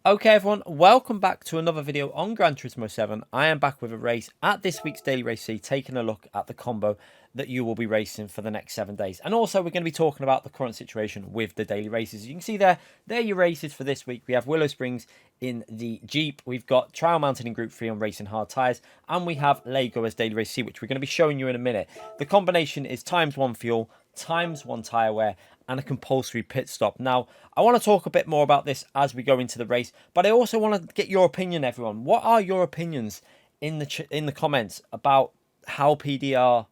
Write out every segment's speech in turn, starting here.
Okay everyone, welcome back to another video on Gran Turismo 7. I am back with a race at this week's Daily Race C, taking a look at the combo that you will be racing for the next 7 days. And also we're going to be talking about the current situation with the daily races. You can see there your races for this week. We have Willow Springs in the Jeep, we've got Trial Mountain in Group 3 on racing hard tyres, and we have Lego as Daily Race C, which we're going to be showing you in a minute. The combination is ×1 fuel, ×1 tyre wear, and a compulsory pit stop. Now, I want to talk a bit more about this as we go into the race, but I also want to get your opinion, everyone. What are your opinions in the comments about how PD are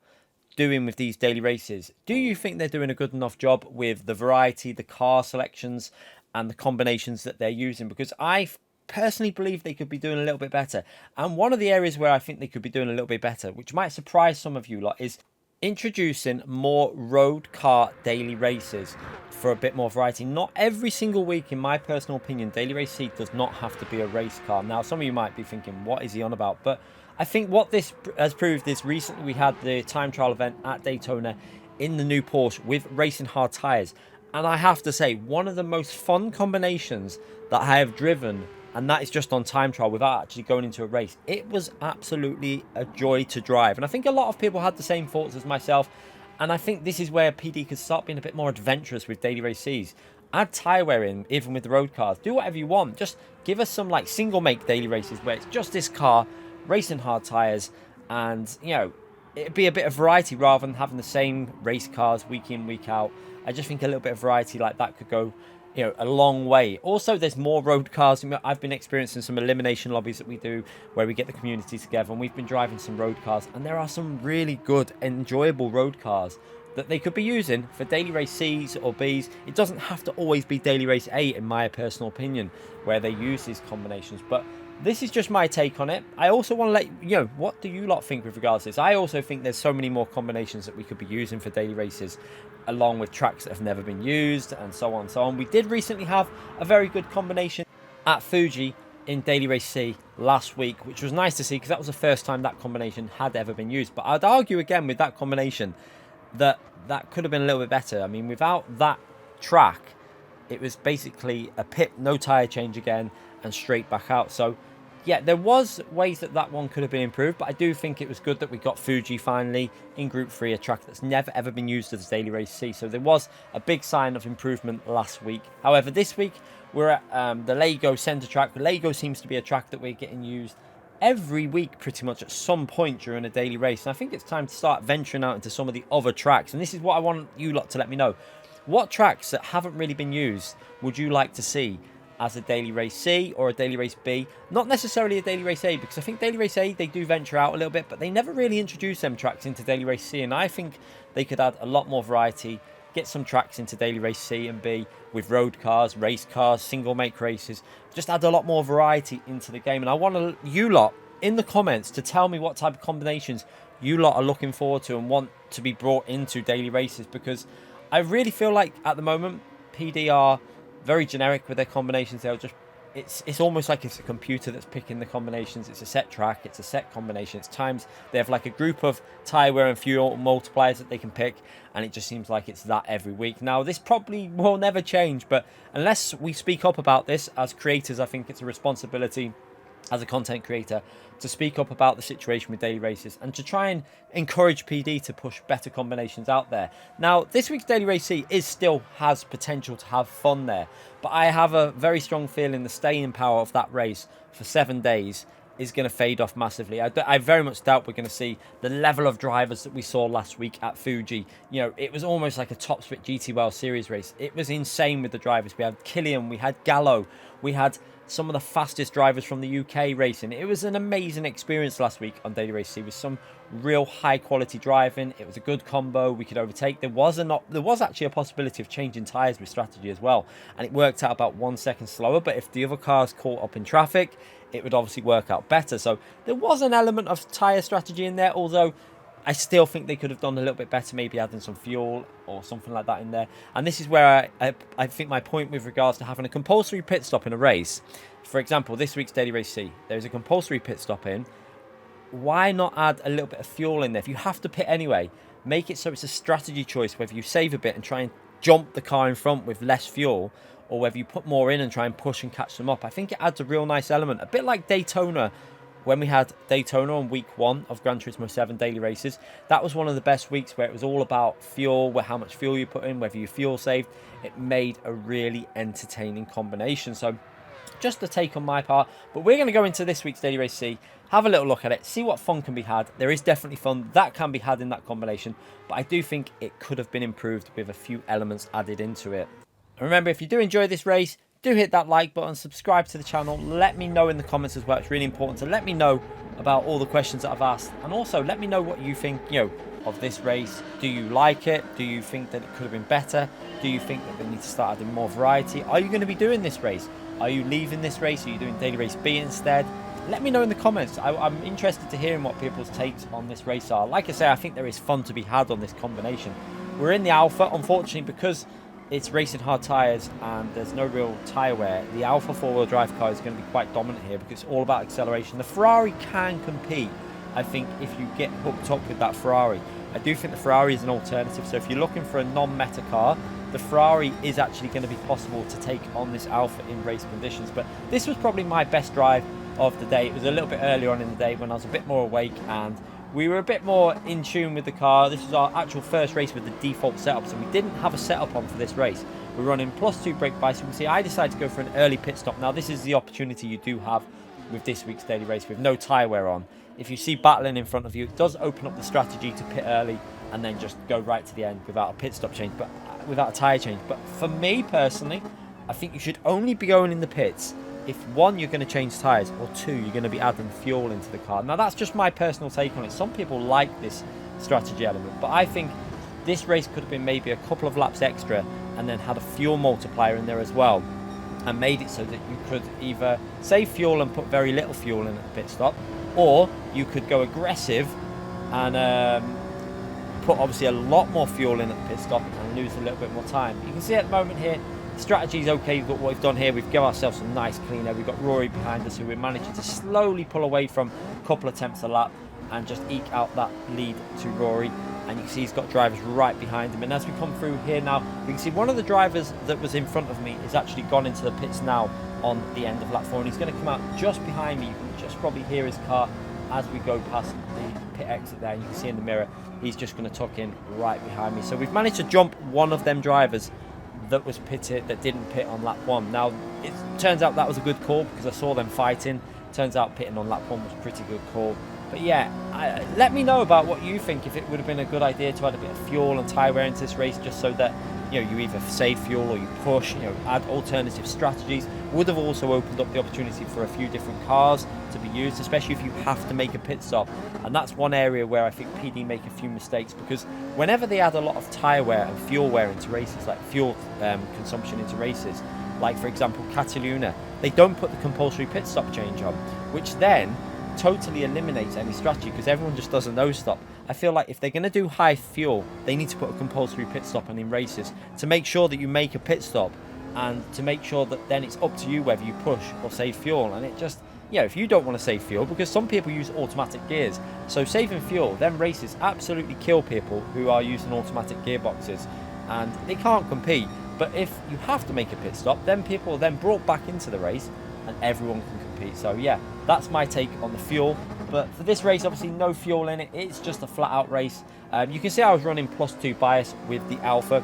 doing with these daily races? Do you think they're doing a good enough job with the variety, the car selections, and the combinations that they're using? Because I personally believe they could be doing a little bit better. And one of the areas where I think they could be doing a little bit better, which might surprise some of you lot, is introducing more road car daily races for a bit more variety. Not every single week, in my personal opinion, Daily Race C does not have to be a race car. Now, some of you might be thinking, what is he on about? But I think what this has proved is recently we had the time trial event at Daytona in the new Porsche with racing hard tyres. And I have to say, one of the most fun combinations that I have driven, and that is just on time trial without actually going into a race. It was absolutely a joy to drive. And I think a lot of people had the same thoughts as myself. And I think this is where PD could start being a bit more adventurous with daily race Cs. Add tyre wear in, even with the road cars. Do whatever you want. Just give us some like single make daily races where it's just this car, racing hard tyres. And, you know, it'd be a bit of variety rather than having the same race cars week in, week out. I just think a little bit of variety like that could go, you know, a long way. Also, there's more road cars. I've been experiencing some elimination lobbies that we do where we get the community together, and we've been driving some road cars, and there are some really good, enjoyable road cars that they could be using for daily race Cs or Bs. It doesn't have to always be daily race A, in my personal opinion, where they use these combinations. But this is just my take on it. I also want to let you know, what do you lot think with regards to this? I also think there's so many more combinations that we could be using for daily races, along with tracks that have never been used, and so on and so on. We did recently have a very good combination at Fuji in Daily Race C last week, which was nice to see because that was the first time that combination had ever been used. But I'd argue again with that combination that that could have been a little bit better. I mean, without that track, it was basically a pit, no tyre change again, and straight back out. So yeah, there was ways that that one could have been improved, but I do think it was good that we got Fuji finally in Group 3, a track that's never ever been used as Daily Race C. So there was a big sign of improvement last week. However, this week we're at the Lego Centre track. Lego seems to be a track that we're getting used every week pretty much at some point during a daily race. And I think it's time to start venturing out into some of the other tracks. And this is what I want you lot to let me know. What tracks that haven't really been used would you like to see as a Daily Race C or a Daily Race B? Not necessarily a Daily Race A, because I think Daily Race A, they do venture out a little bit, but they never really introduce them tracks into Daily Race C, and I think they could add a lot more variety, get some tracks into Daily Race C and B with road cars, race cars, single make races, just add a lot more variety into the game. And I want you lot in the comments to tell me what type of combinations you lot are looking forward to and want to be brought into daily races, because I really feel like at the moment PD are very generic with their combinations. They'll just, it's almost like it's a computer that's picking the combinations. It's a set track, it's a set combination. It's times they have like a group of tyre wear and fuel multipliers that they can pick, and it just seems like it's that every week. Now, this probably will never change, but unless we speak up about this as creators, I think it's a responsibility as a content creator to speak up about the situation with daily races and to try and encourage PD to push better combinations out there. Now, this week's Daily Race C still has potential to have fun there, but I have a very strong feeling the staying power of that race for 7 days is going to fade off massively. I very much doubt we're going to see the level of drivers that we saw last week at Fuji. You know, it was almost like a Top Split GT World Series race. It was insane with the drivers. We had Killian, we had Gallo, we had some of the fastest drivers from the UK racing. It was an amazing experience last week on Daily Race C with some real high quality driving. It was a good combo. We could overtake. There was actually a possibility of changing tyres with strategy as well, and it worked out about 1 second slower. But if the other cars caught up in traffic, it would obviously work out better. So there was an element of tyre strategy in there, although I still think they could have done a little bit better, maybe adding some fuel or something like that in there. And this is where I think my point with regards to having a compulsory pit stop in a race. For example, this week's Daily Race C, there's a compulsory pit stop in. Why not add a little bit of fuel in there? If you have to pit anyway, make it so it's a strategy choice, whether you save a bit and try and jump the car in front with less fuel, or whether you put more in and try and push and catch them up. I think it adds a real nice element, a bit like Daytona. When we had Daytona on week 1 of Gran Turismo 7 daily races, that was one of the best weeks where it was all about fuel, where how much fuel you put in, whether you fuel saved. It made a really entertaining combination. So just a take on my part, but we're going to go into this week's Daily Race C, have a little look at it, see what fun can be had. There is definitely fun that can be had in that combination, but I do think it could have been improved with a few elements added into it. And remember, if you do enjoy this race, do hit that like button, subscribe to the channel, let me know in the comments as well. It's really important to let me know about all the questions that I've asked, and also let me know what you think, of this race. Do you like it? Do you think that it could have been better? Do you think that they need to start adding more variety? Are you going to be doing this race? Are you leaving this race? Are you doing Daily Race B instead? Let me know in the comments. I'm interested to hearing what people's takes on this race are. Like I say, I think there is fun to be had on this combination. We're in the Alpha, unfortunately, because it's racing hard tyres and there's no real tyre wear. The Alpha 4-wheel drive car is going to be quite dominant here because it's all about acceleration. The Ferrari can compete, I think, if you get hooked up with that Ferrari. I do think the Ferrari is an alternative. So if you're looking for a non-meta car, the Ferrari is actually going to be possible to take on this Alpha in race conditions. But this was probably my best drive of the day. It was a little bit earlier on in the day when I was a bit more awake and we were a bit more in tune with the car. This was our actual first race with the default setup, so we didn't have a setup on for this race. We're running +2 brake bias. You can see I decided to go for an early pit stop. Now this is the opportunity you do have with this week's daily race with no tyre wear on. If you see battling in front of you, it does open up the strategy to pit early and then just go right to the end without a pit stop change, but without a tyre change. But for me personally, I think you should only be going in the pits if 1, you're going to change tyres, or 2, you're going to be adding fuel into the car. Now that's just my personal take on it. Some people like this strategy element, but I think this race could have been maybe a couple of laps extra and then had a fuel multiplier in there as well, and made it so that you could either save fuel and put very little fuel in at the pit stop, or you could go aggressive and put obviously a lot more fuel in at the pit stop and lose a little bit more time. You can see at the moment here, strategy is okay, but what we've done here, we've given ourselves some nice clean air. We've got Rory behind us who we're managing to slowly pull away from a couple of attempts a lap and just eke out that lead to Rory. And you can see he's got drivers right behind him. And as we come through here now, we can see one of the drivers that was in front of me is actually gone into the pits now on the end of lap 4, and he's going to come out just behind me. You can just probably hear his car as we go past the pit exit there, and you can see in the mirror he's just going to tuck in right behind me. So we've managed to jump one of them drivers that was pitted, that didn't pit on lap 1. Now it turns out that was a good call because I saw them fighting. Turns out pitting on lap 1 was a pretty good call. But yeah, let me know about what you think, if it would have been a good idea to add a bit of fuel and tyre wear into this race, just so that you either save fuel or you push, add alternative strategies. Would have also opened up the opportunity for a few different cars to be used, especially if you have to make a pit stop. And that's one area where I think PD make a few mistakes, because whenever they add a lot of tyre wear and fuel wear into races, like fuel consumption into races, like for example Cataluna, they don't put the compulsory pit stop change on, which then totally eliminates any strategy because everyone just does a nose stop. I feel like if they're going to do high fuel, they need to put a compulsory pit stop on in races to make sure that you make a pit stop, and to make sure that then it's up to you whether you push or save fuel. And it just, if you don't want to save fuel, because some people use automatic gears, so saving fuel, then races absolutely kill people who are using automatic gearboxes and they can't compete. But if you have to make a pit stop, then people are then brought back into the race and everyone can compete. So yeah, that's my take on the fuel. But for this race, obviously no fuel in it. It's just a flat out race. You can see I was running +2 bias with the Alpha.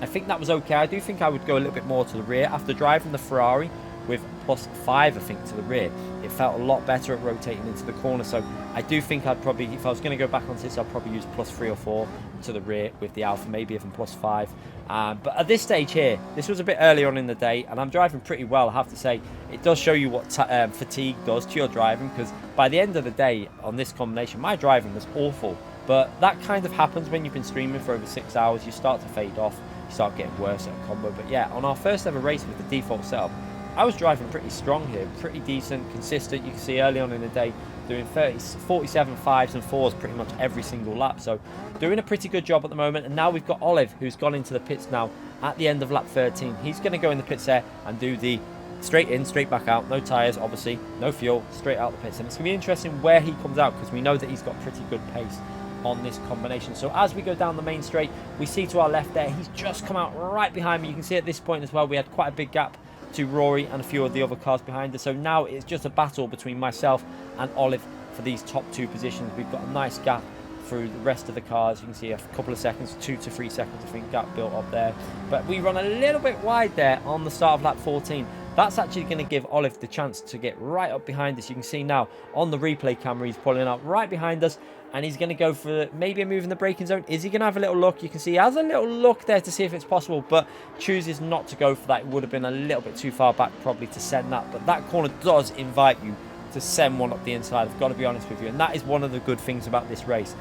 I think that was okay. I do think I would go a little bit more to the rear. After driving the Ferrari with +5, I think, to the rear, it felt a lot better at rotating into the corner. So I do think I'd probably, if I was going to go back onto this, I'd probably use +3 or 4 to the rear with the Alpha, maybe even +5. But at this stage here, this was a bit earlier on in the day, and I'm driving pretty well, I have to say. It does show you what fatigue does to your driving, because by the end of the day on this combination, my driving was awful. But that kind of happens when you've been streaming for over 6 hours. You start to fade off, you start getting worse at a combo. But yeah, on our first ever race with the default setup, I was driving pretty strong here, pretty decent, consistent. You can see early on in the day doing 47 5s and 4s pretty much every single lap. So doing a pretty good job at the moment. And now we've got Olive, who's gone into the pits now at the end of lap 13. He's going to go in the pits there and do the straight in, straight back out. No tyres, obviously, no fuel, straight out the pits. And it's going to be interesting where he comes out, because we know that he's got pretty good pace. on this combination. So as we go down the main straight, we see to our left there, he's just come out right behind me. You can see at this point as well, we had quite a big gap to Rory and a few of the other cars behind us. So now it's just a battle between myself and Olive for these top 2 positions. We've got a nice gap through the rest of the cars. You can see a couple of seconds, 2 to 3 seconds, I think, gap built up there. But we run a little bit wide there on the start of lap 14. That's actually going to give Olive the chance to get right up behind us. You can see now on the replay camera, he's pulling up right behind us, and he's going to go for maybe a move in the braking zone. Is he going to have a little look? You can see he has a little look there to see if it's possible, but chooses not to go for that. It would have been a little bit too far back probably to send that, but that corner does invite you to send one up the inside. I've got to be honest with you, and that is one of the good things about this race.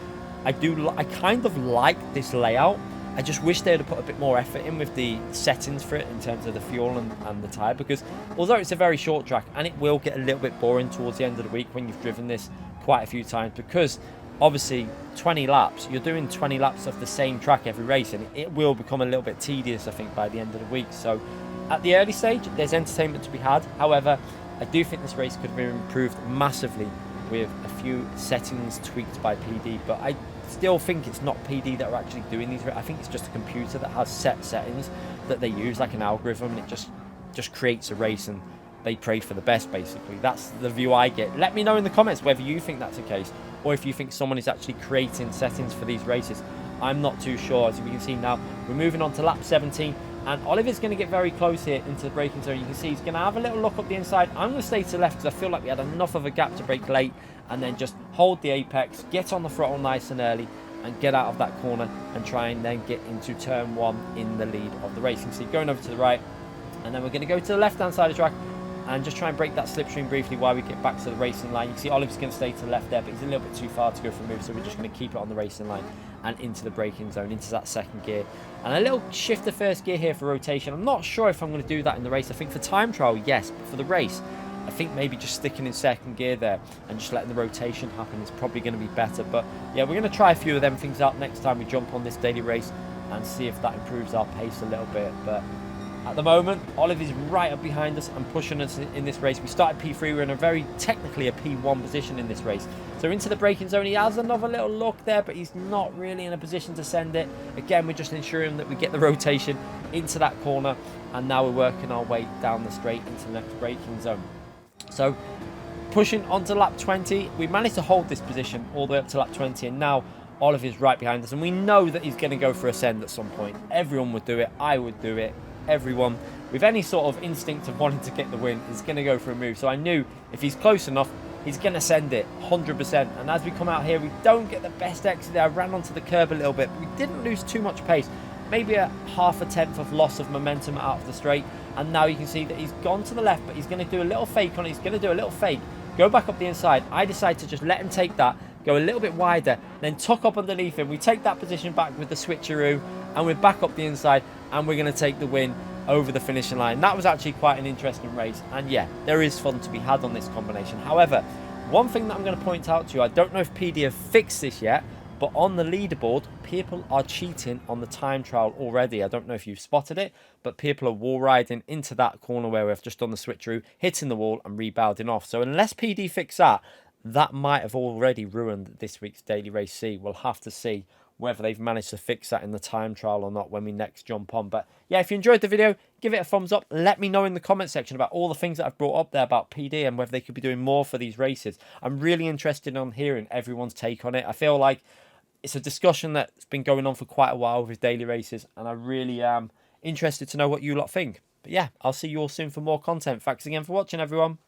I kind of like this layout. I just wish they would have put a bit more effort in with the settings for it in terms of the fuel and the tyre, because although it's a very short track, and it will get a little bit boring towards the end of the week when you've driven this quite a few times, because obviously 20 laps, you're doing 20 laps of the same track every race, and it will become a little bit tedious, I think, by the end of the week. So at the early stage, there's entertainment to be had. However, I do think this race could have been improved massively with a few settings tweaked by PD, but I still think it's not PD that are actually doing these. I think it's just a computer that has set settings that they use, like an algorithm, and it just creates a race, and they pray for the best, basically. That's the view I get. Let me know in the comments whether you think that's the case, or if you think someone is actually creating settings for these races. I'm not too sure. As we can see now, we're moving on to lap 17, and Oliver's going to get very close here into the braking zone. You can see he's going to have a little look up the inside. I'm going to stay to the left because I feel like we had enough of a gap to brake late, and then just hold the apex, get on the throttle nice and early, and get out of that corner and try and then get into turn 1 in the lead of the race. You can see going over to the right, and then we're going to go to the left-hand side of the track and just try and break that slipstream briefly while we get back to the racing line. You can see Oliver's going to stay to the left there, but he's a little bit too far to go for a move, so we're just going to keep it on the racing line and into the braking zone, into that second gear. And a little shift to first gear here for rotation. I'm not sure if I'm going to do that in the race. I think for time trial, yes, but for the race, I think maybe just sticking in second gear there and just letting the rotation happen is probably going to be better. But yeah, we're going to try a few of them things out next time we jump on this daily race and see if that improves our pace a little bit. But at the moment, Olive is right up behind us and pushing us in this race. We started P3, we're in a very technically a P1 position in this race. So into the braking zone, he has another little look there, but he's not really in a position to send it. Again, we're just ensuring that we get the rotation into that corner, and now we're working our way down the straight into the next braking zone. So pushing onto lap 20, we managed to hold this position all the way up to lap 20, and now Olive is right behind us, and we know that he's going to go for a send at some point. Everyone would do it, I would do it. Everyone with any sort of instinct of wanting to get the win is going to go for a move. So I knew if he's close enough, he's going to send it 100%. And as we come out here, we don't get the best exit there. I ran onto the curb a little bit, but we didn't lose too much pace. Maybe a half a tenth of loss of momentum out of the straight. And now you can see that he's gone to the left, but he's going to do a little fake on it. He's going to do a little fake, go back up the inside. I decide to just let him take that, go a little bit wider, then tuck up underneath him. We take that position back with the switcheroo, and we're back up the inside, and we're going to take the win over the finishing line. That was actually quite an interesting race, and yeah, there is fun to be had on this combination. However, one thing that I'm going to point out to you, I don't know if PD have fixed this yet, but on the leaderboard, people are cheating on the time trial already. I don't know if you've spotted it, but people are wall riding into that corner where we've just done the switcheroo, hitting the wall and rebounding off. So unless PD fix that, that might have already ruined this week's Daily Race C. We'll have to see whether they've managed to fix that in the time trial or not when we next jump on. But yeah, if you enjoyed the video, give it a thumbs up. Let me know in the comment section about all the things that I've brought up there about PD and whether they could be doing more for these races. I'm really interested in hearing everyone's take on it. I feel like it's a discussion that's been going on for quite a while with daily races, and I really am interested to know what you lot think. But yeah, I'll see you all soon for more content. Thanks again for watching, everyone.